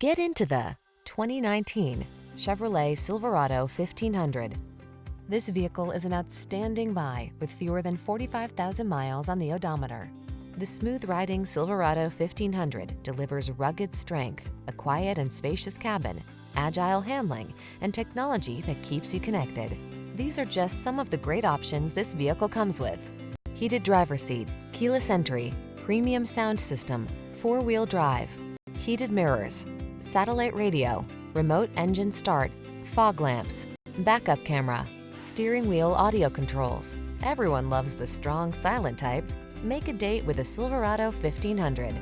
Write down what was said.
Get into the 2019 Chevrolet Silverado 1500. This vehicle is an outstanding buy with fewer than 45,000 miles on the odometer. The smooth-riding Silverado 1500 delivers rugged strength, a quiet and spacious cabin, agile handling, and technology that keeps you connected. These are just some of the great options this vehicle comes with: heated driver's seat, keyless entry, premium sound system, four-wheel drive, heated mirrors, satellite radio, remote engine start, fog lamps, backup camera, steering wheel audio controls. Everyone loves the strong, silent type. Make a date with a Silverado 1500.